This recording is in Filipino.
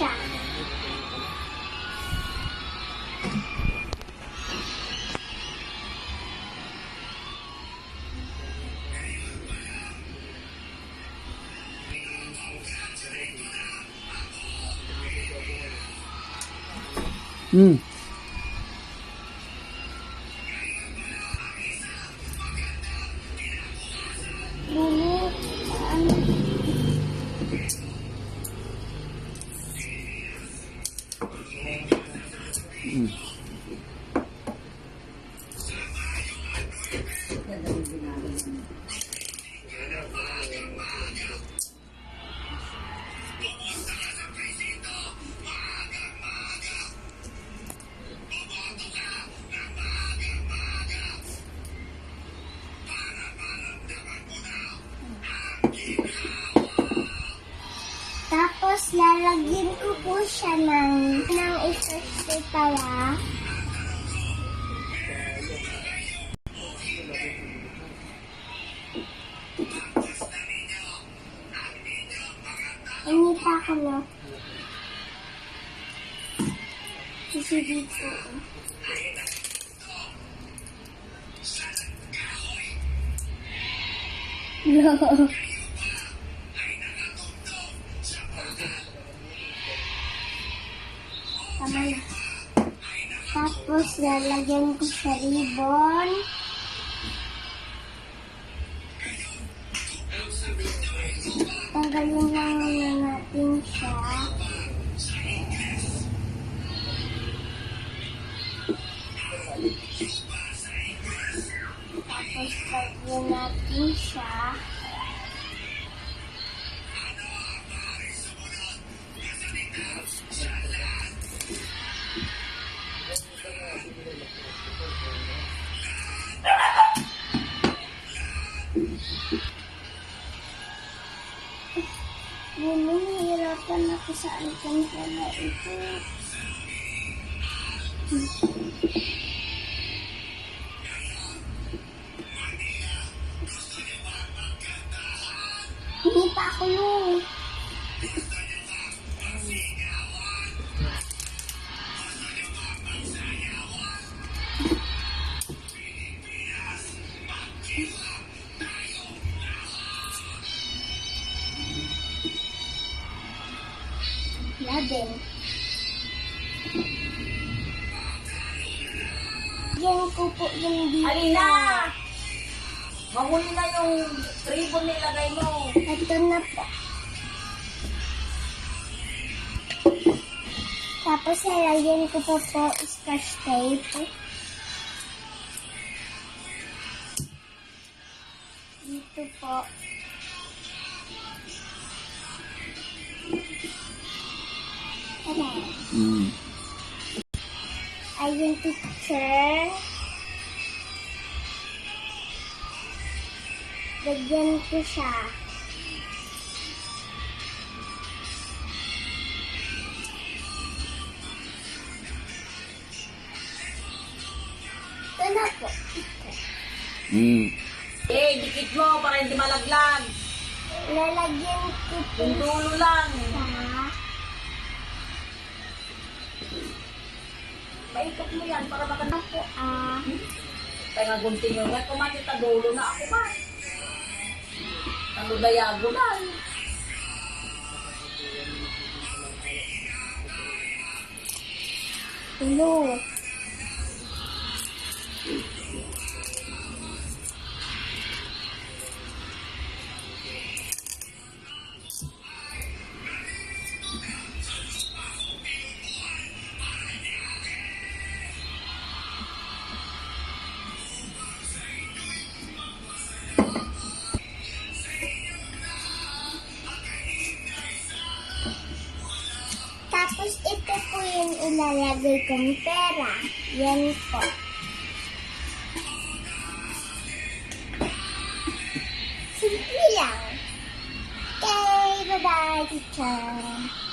siya. Hmm. Tapos, lalagyan ko po siya ng isa-stay pala. Hindi pa ako na. Kasi dito. No. Tama na. Tapos, lalagyan ko sa ribbon. Tanggalin lang muna natin siya. Tapos, lagyan natin siya. Nahihirapan ako sa item pala ito. Hindi pa ako nun. Labing. Yan ko po yung dito. Alina! Mahuli na yung ribbon na ilagay mo. Ito na po. Tapos nalagyan ko po scotch tape. Dito po. Ano? Ay, yung picture. Lagyan ko siya. Ito na po. Dikit mo para hindi malaglag. Lalagyan ko po Yung dulo lang. siya. Paikot mo yan para maganda. Ako Kaya nga gunting yung nga kumakita dulo na ako ba? Ano diagonal? Hello. Tapos ito po yung ilalagay kong pera. Yan po. Simple lang. Okay, bye-bye, teacher.